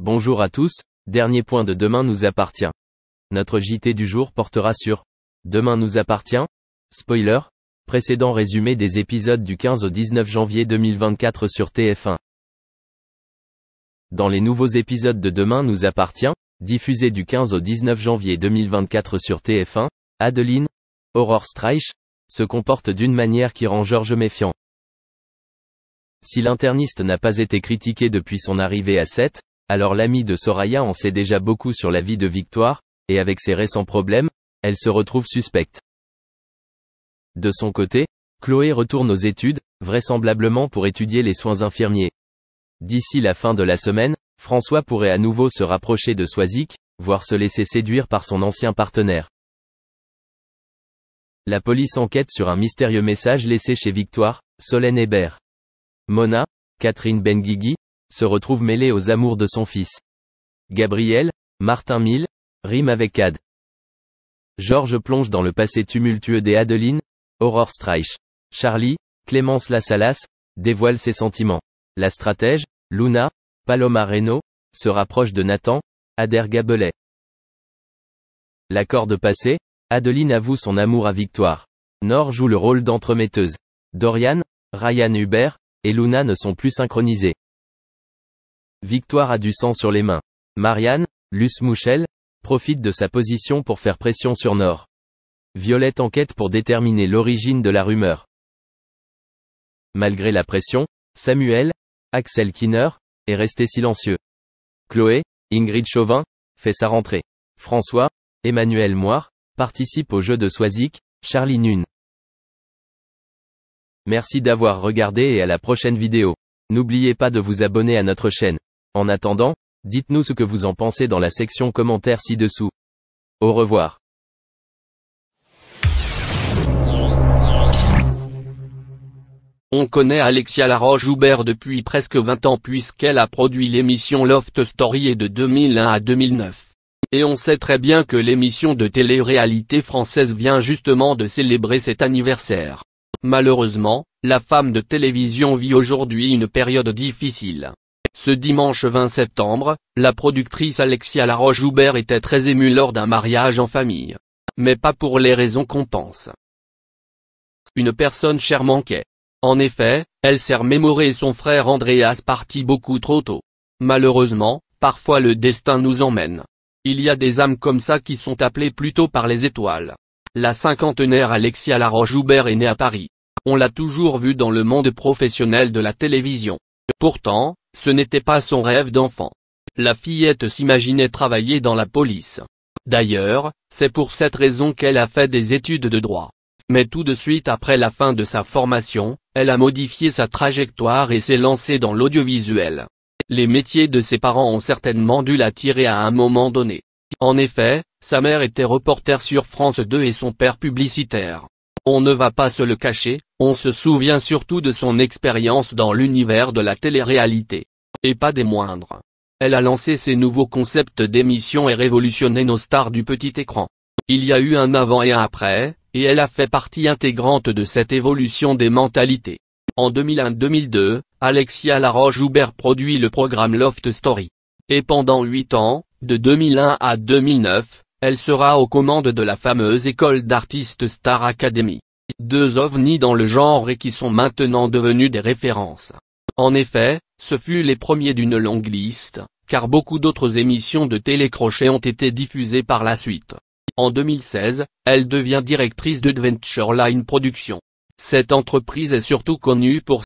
Bonjour à tous, dernier point de Demain nous appartient. Notre JT du jour portera sur Demain nous appartient. Spoiler, précédent résumé des épisodes du 15 au 19 janvier 2024 sur TF1. Dans les nouveaux épisodes de Demain nous appartient, diffusés du 15 au 19 janvier 2024 sur TF1, Adeline, Aurore Streich, se comporte d'une manière qui rend Georges méfiant. Si l'interniste n'a pas été critiqué depuis son arrivée à 7, alors l'amie de Soraya en sait déjà beaucoup sur la vie de Victoire, et avec ses récents problèmes, elle se retrouve suspecte. De son côté, Chloé retourne aux études, vraisemblablement pour étudier les soins infirmiers. D'ici la fin de la semaine, François pourrait à nouveau se rapprocher de Swazik, voire se laisser séduire par son ancien partenaire. La police enquête sur un mystérieux message laissé chez Victoire, Solène Hébert. Mona, Catherine Benguigui, se retrouve mêlée aux amours de son fils. Gabriel, Martin Mille, rime avec Ad. Georges plonge dans le passé tumultueux des Adeline, Aurore Streich. Charlie, Clémence Lassalas, dévoile ses sentiments. La stratège, Luna, Paloma Reynaud, se rapproche de Nathan, Adair Gabelet. L'accord de passé, Adeline avoue son amour à Victoire. Nord joue le rôle d'entremetteuse. Dorian, Ryan Hubert, et Luna ne sont plus synchronisés. Victoire a du sang sur les mains. Marianne, Luce Mouchel, profite de sa position pour faire pression sur Nord. Violette enquête pour déterminer l'origine de la rumeur. Malgré la pression, Samuel, Axel Kinner, est resté silencieux. Chloé, Ingrid Chauvin, fait sa rentrée. François, Emmanuel Moire, participe au jeu de Swazik, Charlie Nune. Merci d'avoir regardé et à la prochaine vidéo. N'oubliez pas de vous abonner à notre chaîne. En attendant, dites-nous ce que vous en pensez dans la section commentaires ci-dessous. Au revoir. On connaît Alexia Laroche-Joubert depuis presque 20 ans puisqu'elle a produit l'émission Loft Story de 2001 à 2009. Et on sait très bien que l'émission de télé-réalité française vient justement de célébrer cet anniversaire. Malheureusement, la femme de télévision vit aujourd'hui une période difficile. Ce dimanche 20 septembre, la productrice Alexia Laroche-Joubert était très émue lors d'un mariage en famille. Mais pas pour les raisons qu'on pense. Une personne chère manquait. En effet, elle s'est remémoré son frère Andreas parti beaucoup trop tôt. Malheureusement, parfois le destin nous emmène. Il y a des âmes comme ça qui sont appelées plutôt par les étoiles. La cinquantenaire Alexia Laroche-Joubert est née à Paris. On l'a toujours vue dans le monde professionnel de la télévision. Pourtant, ce n'était pas son rêve d'enfant. La fillette s'imaginait travailler dans la police. D'ailleurs, c'est pour cette raison qu'elle a fait des études de droit. Mais tout de suite après la fin de sa formation, elle a modifié sa trajectoire et s'est lancée dans l'audiovisuel. Les métiers de ses parents ont certainement dû l'attirer à un moment donné. En effet, sa mère était reporter sur France 2 et son père publicitaire. On ne va pas se le cacher, on se souvient surtout de son expérience dans l'univers de la télé-réalité. Et pas des moindres. Elle a lancé ses nouveaux concepts d'émissions et révolutionné nos stars du petit écran. Il y a eu un avant et un après, et elle a fait partie intégrante de cette évolution des mentalités. En 2001-2002, Alexia Laroche-Joubert produit le programme Loft Story. Et pendant 8 ans, de 2001 à 2009, elle sera aux commandes de la fameuse école d'artistes Star Academy. Deux ovnis dans le genre et qui sont maintenant devenus des références. En effet, ce fut les premiers d'une longue liste, car beaucoup d'autres émissions de télécrochet ont été diffusées par la suite. En 2016, elle devient directrice d'Adventure Line Productions. Cette entreprise est surtout connue pour